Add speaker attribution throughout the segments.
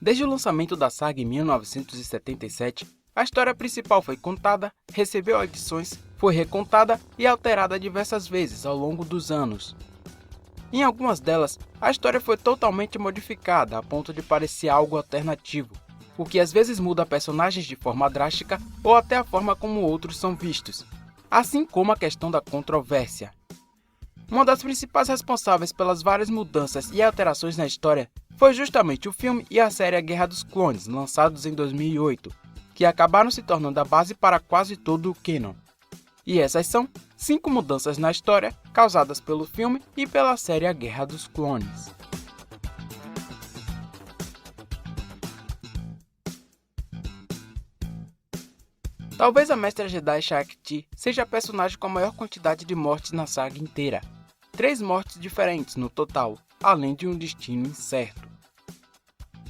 Speaker 1: Desde o lançamento da saga em 1977, a história principal foi contada, recebeu adições, foi recontada e alterada diversas vezes ao longo dos anos. Em algumas delas, a história foi totalmente modificada a ponto de parecer algo alternativo, o que às vezes muda personagens de forma drástica ou até a forma como outros são vistos, assim como a questão da controvérsia. Uma das principais responsáveis pelas várias mudanças e alterações na história foi justamente o filme e a série A Guerra dos Clones, lançados em 2008, que acabaram se tornando a base para quase todo o canon. E essas são 5 mudanças na história causadas pelo filme e pela série A Guerra dos Clones. Talvez a Mestra Jedi Shaak-Ti seja a personagem com a maior quantidade de mortes na saga inteira. 3 mortes diferentes no total, além de um destino incerto.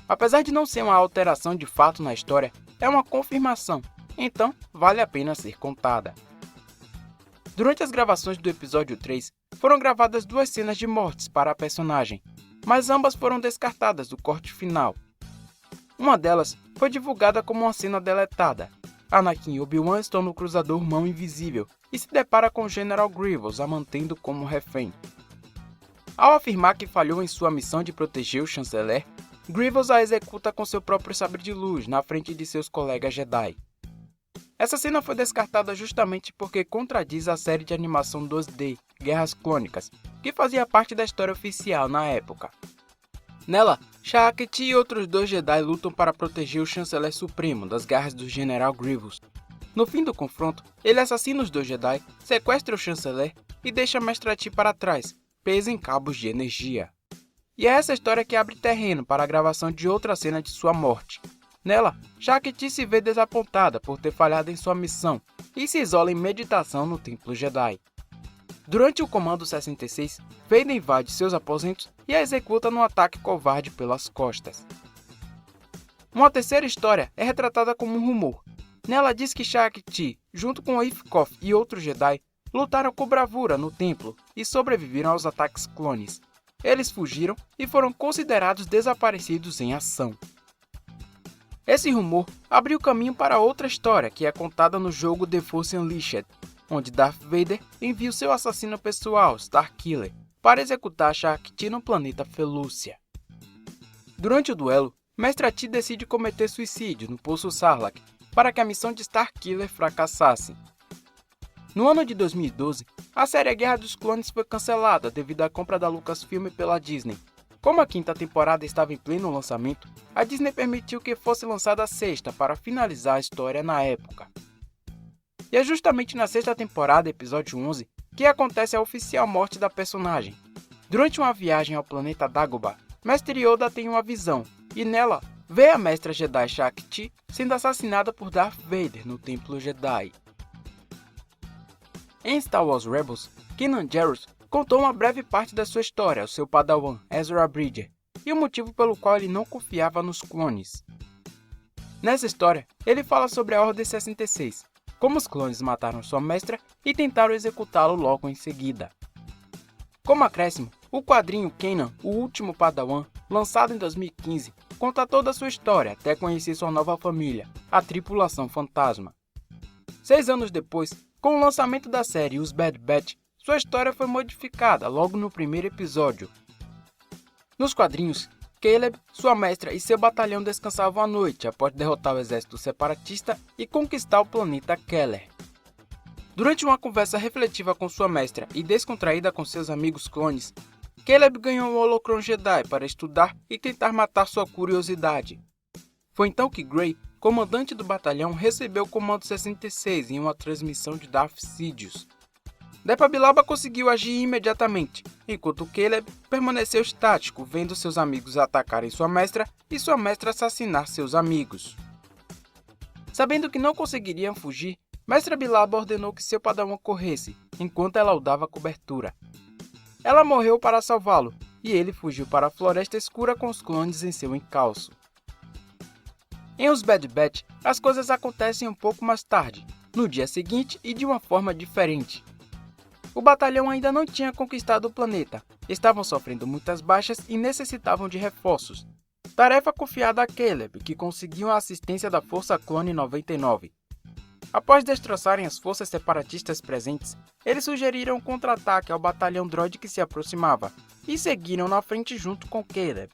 Speaker 1: Apesar de não ser uma alteração de fato na história, é uma confirmação, então vale a pena ser contada. Durante as gravações do episódio 3, foram gravadas 2 cenas de mortes para a personagem, mas ambas foram descartadas do corte final. Uma delas foi divulgada como uma cena deletada. Anakin e Obi-Wan estão no cruzador Mão Invisível e se depara com General Grievous a mantendo como refém. Ao afirmar que falhou em sua missão de proteger o chanceler, Grievous a executa com seu próprio sabre de luz na frente de seus colegas Jedi. Essa cena foi descartada justamente porque contradiz a série de animação 2D, Guerras Clônicas, que fazia parte da história oficial na época. Nela, Shaak-Ti e outros 2 Jedi lutam para proteger o Chanceler Supremo das garras do General Grievous. No fim do confronto, ele assassina os 2 Jedi, sequestra o Chanceler e deixa a Mestra Ti para trás, presa em cabos de energia. E é essa história que abre terreno para a gravação de outra cena de sua morte. Nela, Shaak-Ti se vê desapontada por ter falhado em sua missão e se isola em meditação no Templo Jedi. Durante o Comando 66, Vader invade seus aposentos e a executa num ataque covarde pelas costas. Uma terceira história é retratada como um rumor. Nela diz que Shaak-Ti, junto com Eif Kof e outros Jedi, lutaram com bravura no templo e sobreviveram aos ataques clones. Eles fugiram e foram considerados desaparecidos em ação. Esse rumor abriu caminho para outra história que é contada no jogo The Force Unleashed, onde Darth Vader envia o seu assassino pessoal, Starkiller, para executar Shaak-Ti no planeta Felúcia. Durante o duelo, Mestra Ti decide cometer suicídio no Poço Sarlacc para que a missão de Starkiller fracassasse. No ano de 2012, a série A Guerra dos Clones foi cancelada devido à compra da Lucasfilm pela Disney. Como a 5ª temporada estava em pleno lançamento, a Disney permitiu que fosse lançada a 6ª para finalizar a história na época. E é justamente na 6ª temporada, episódio 11, que acontece a oficial morte da personagem. Durante uma viagem ao planeta Dagobah, Mestre Yoda tem uma visão, e nela, vê a Mestra Jedi Shaak-Ti sendo assassinada por Darth Vader no Templo Jedi. Em Star Wars Rebels, Kanan Jarrus contou uma breve parte da sua história ao seu padawan, Ezra Bridger, e o motivo pelo qual ele não confiava nos clones. Nessa história, ele fala sobre a Ordem 66, como os clones mataram sua mestra e tentaram executá-lo logo em seguida. Como acréscimo, o quadrinho Kanan, o Último Padawan, lançado em 2015, conta toda a sua história até conhecer sua nova família, a Tripulação Fantasma. 6 anos depois, com o lançamento da série Os Bad Batch, sua história foi modificada logo no primeiro episódio. Nos quadrinhos, Caleb, sua mestra e seu batalhão descansavam à noite após derrotar o exército separatista e conquistar o planeta Keller. Durante uma conversa refletiva com sua mestra e descontraída com seus amigos clones, Caleb ganhou um Holocron Jedi para estudar e tentar matar sua curiosidade. Foi então que Grey, comandante do batalhão, recebeu o Comando 66 em uma transmissão de Darth Sidious. Depa Billaba conseguiu agir imediatamente, enquanto Caleb permaneceu estático, vendo seus amigos atacarem sua mestra e sua mestra assassinar seus amigos. Sabendo que não conseguiriam fugir, Mestra Billaba ordenou que seu padawan corresse, enquanto ela o dava cobertura. Ela morreu para salvá-lo, e ele fugiu para a Floresta Escura com os clones em seu encalço. Em Os Bad Batch, as coisas acontecem um pouco mais tarde, no dia seguinte e de uma forma diferente. O batalhão ainda não tinha conquistado o planeta, estavam sofrendo muitas baixas e necessitavam de reforços. tarefa confiada a Caleb, que conseguiu a assistência da Força Clone 99. Após destroçarem as forças separatistas presentes, eles sugeriram um contra-ataque ao batalhão droide que se aproximava, e seguiram na frente junto com Caleb.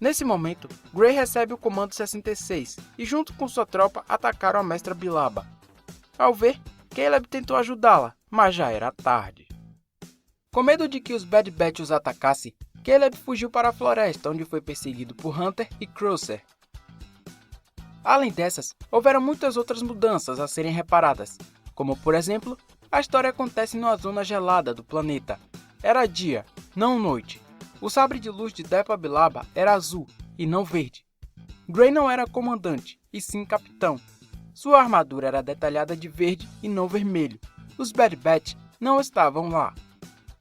Speaker 1: Nesse momento, Grey recebe o Comando 66 e junto com sua tropa atacaram a Mestra Bilaba. Ao ver, Caleb tentou ajudá-la, mas já era tarde. Com medo de que os Bad Batch os atacassem, Caleb fugiu para a floresta, onde foi perseguido por Hunter e Crusher. Além dessas, houveram muitas outras mudanças a serem reparadas, como por exemplo, a história acontece numa zona gelada do planeta. Era dia, não noite. O sabre de luz de Depa Bilaba era azul e não verde. Grey não era comandante, e sim capitão. Sua armadura era detalhada de verde e não vermelho. Os Bad Batch não estavam lá.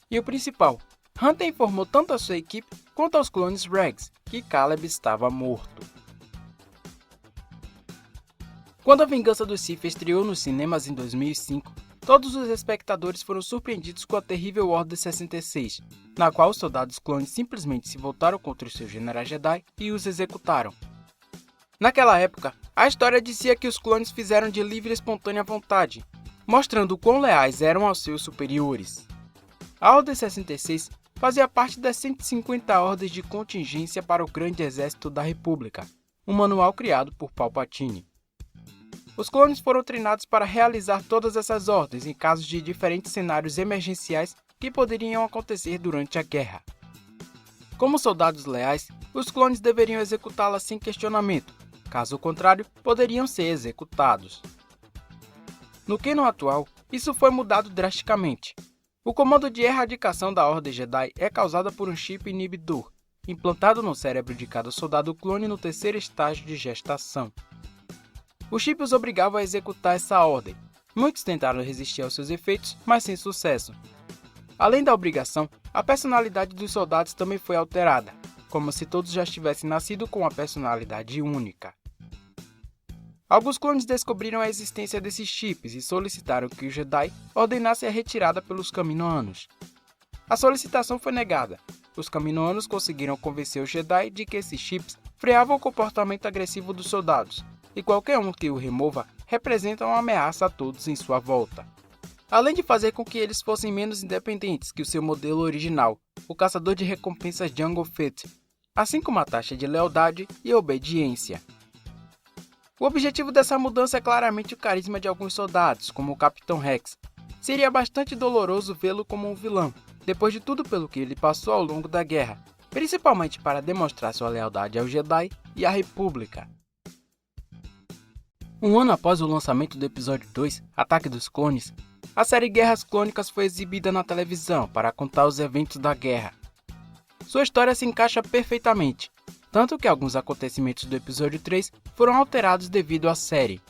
Speaker 1: E o principal, Hunter informou tanto a sua equipe quanto aos clones Rex que Caleb estava morto. Quando A Vingança dos Sith estreou nos cinemas em 2005, todos os espectadores foram surpreendidos com a terrível Ordem 66, na qual os soldados clones simplesmente se voltaram contra os seus generais Jedi e os executaram. Naquela época, a história dizia que os clones fizeram de livre e espontânea vontade, mostrando o quão leais eram aos seus superiores. A Ordem 66 fazia parte das 150 ordens de contingência para o Grande Exército da República, um manual criado por Palpatine. Os clones foram treinados para realizar todas essas ordens em casos de diferentes cenários emergenciais que poderiam acontecer durante a guerra. Como soldados leais, os clones deveriam executá-las sem questionamento, caso contrário, poderiam ser executados. No canon atual, isso foi mudado drasticamente. O comando de erradicação da Ordem Jedi é causado por um chip inibidor, implantado no cérebro de cada soldado clone no terceiro estágio de gestação. O chip os obrigava a executar essa ordem. Muitos tentaram resistir aos seus efeitos, mas sem sucesso. Além da obrigação, a personalidade dos soldados também foi alterada, como se todos já tivessem nascido com uma personalidade única. Alguns clones descobriram a existência desses chips e solicitaram que os Jedi ordenassem a retirada pelos Kaminoanos. A solicitação foi negada. Os Kaminoanos conseguiram convencer os Jedi de que esses chips freavam o comportamento agressivo dos soldados, e qualquer um que o remova representa uma ameaça a todos em sua volta. Além de fazer com que eles fossem menos independentes que o seu modelo original, o caçador de recompensas Jango Fett, assim como a taxa de lealdade e obediência. O objetivo dessa mudança é claramente o carisma de alguns soldados, como o Capitão Rex. Seria bastante doloroso vê-lo como um vilão, depois de tudo pelo que ele passou ao longo da guerra, principalmente para demonstrar sua lealdade aos Jedi e à República. Um ano após o lançamento do episódio 2, Ataque dos Clones, a série Guerras Clônicas foi exibida na televisão para contar os eventos da guerra. Sua história se encaixa perfeitamente, tanto que alguns acontecimentos do episódio 3 foram alterados devido à série.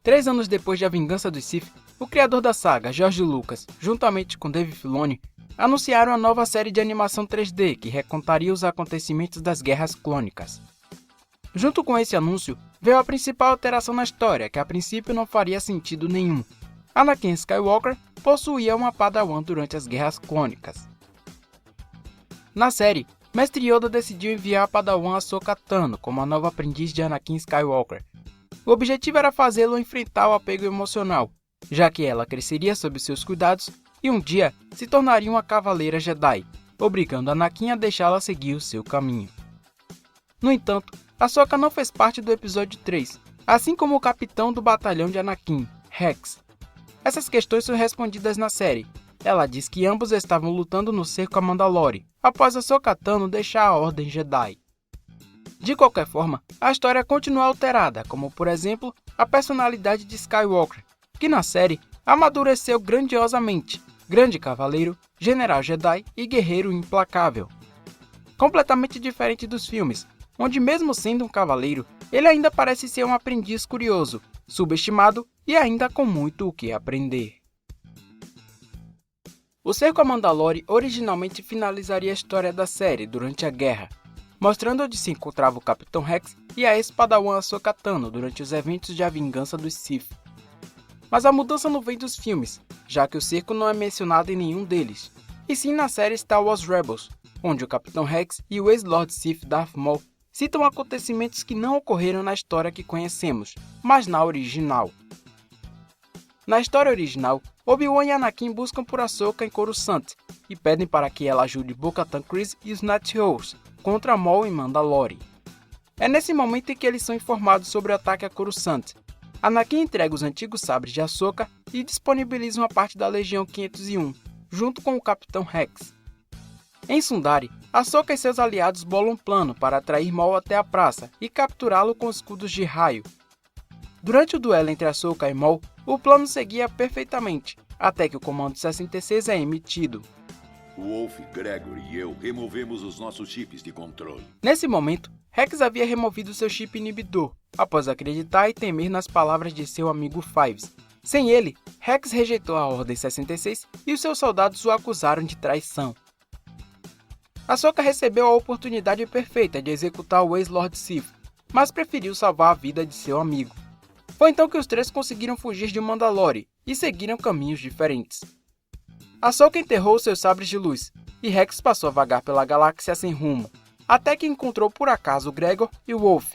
Speaker 1: 3 anos depois de A Vingança dos Sith, o criador da saga, George Lucas, juntamente com Dave Filoni, anunciaram a nova série de animação 3D que recontaria os acontecimentos das Guerras Clônicas. Junto com esse anúncio, veio a principal alteração na história, que a princípio não faria sentido nenhum. Anakin Skywalker possuía uma Padawan durante as Guerras Clônicas. Na série, Mestre Yoda decidiu enviar a Padawan Ahsoka Tano como a nova aprendiz de Anakin Skywalker. O objetivo era fazê-lo enfrentar o apego emocional, já que ela cresceria sob seus cuidados e um dia se tornaria uma Cavaleira Jedi, obrigando Anakin a deixá-la seguir o seu caminho. No entanto, Ahsoka não fez parte do episódio 3, assim como o capitão do batalhão de Anakin, Rex. Essas questões são respondidas na série. Ela diz que ambos estavam lutando no cerco a Mandalore, após Ahsoka Tano deixar a Ordem Jedi. De qualquer forma, a história continua alterada, como por exemplo, a personalidade de Skywalker, que na série amadureceu grandiosamente, grande cavaleiro, general Jedi e guerreiro implacável. Completamente diferente dos filmes, onde mesmo sendo um cavaleiro, ele ainda parece ser um aprendiz curioso, subestimado e ainda com muito o que aprender. O cerco a Mandalore originalmente finalizaria a história da série durante a guerra, mostrando onde se encontrava o Capitão Rex e a ex-Padawan Ahsoka Tano durante os eventos de A Vingança dos Sith. Mas a mudança não vem dos filmes, já que o cerco não é mencionado em nenhum deles, e sim na série Star Wars Rebels, onde o Capitão Rex e o ex-Lord Sith Darth Maul citam acontecimentos que não ocorreram na história que conhecemos, mas na original. Na história original, Obi-Wan e Anakin buscam por Ahsoka em Coruscant e pedem para que ela ajude Bo-Katan Kryze e os Night Owls contra Maul em Mandalore. É nesse momento em que eles são informados sobre o ataque a Coruscant. Anakin entrega os antigos sabres de Ahsoka e disponibiliza uma parte da Legião 501, junto com o Capitão Rex. Em Sundari, Ahsoka e seus aliados bolam um plano para atrair Maul até a praça e capturá-lo com escudos de raio. Durante o duelo entre Ahsoka e Maul, o plano seguia perfeitamente, até que o Comando 66 é emitido.
Speaker 2: O Wolf, Gregor e eu removemos os nossos chips de controle.
Speaker 1: Nesse momento, Rex havia removido seu chip inibidor, após acreditar e temer nas palavras de seu amigo Fives. Sem ele, Rex rejeitou a Ordem 66 e os seus soldados o acusaram de traição. Ahsoka recebeu a oportunidade perfeita de executar o ex-Lord Sith, mas preferiu salvar a vida de seu amigo. Foi então que os três conseguiram fugir de Mandalore e seguiram caminhos diferentes. Ahsoka enterrou seus sabres de luz, e Rex passou a vagar pela galáxia sem rumo, até que encontrou por acaso Gregor e Wolf,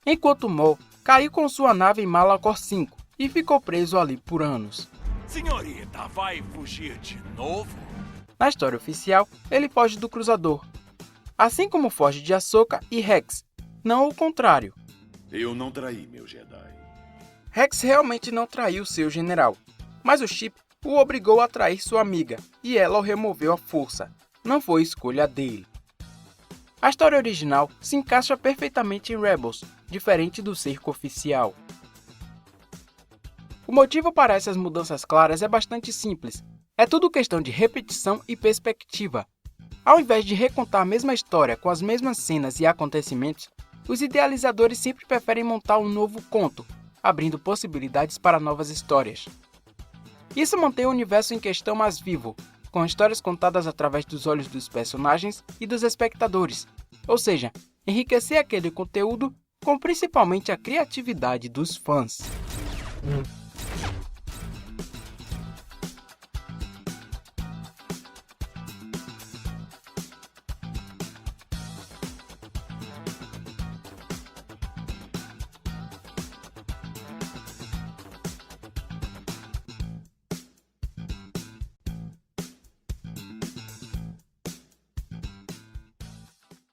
Speaker 1: enquanto Maul caiu com sua nave em Malachor 5 e ficou preso ali por anos.
Speaker 3: Senhorita, vai fugir de novo?
Speaker 1: Na história oficial, ele foge do Cruzador, assim como foge de Ahsoka e Rex, não o contrário.
Speaker 2: Eu não traí meu Jedi.
Speaker 1: Rex realmente não traiu seu general, mas o chip o obrigou a trair sua amiga, e ela o removeu à força. Não foi escolha dele. A história original se encaixa perfeitamente em Rebels, diferente do cerco oficial. O motivo para essas mudanças claras é bastante simples. É tudo questão de repetição e perspectiva. Ao invés de recontar a mesma história com as mesmas cenas e acontecimentos, os idealizadores sempre preferem montar um novo conto, abrindo possibilidades para novas histórias. Isso mantém o universo em questão mais vivo, com histórias contadas através dos olhos dos personagens e dos espectadores, ou seja, enriquecer aquele conteúdo com principalmente a criatividade dos fãs.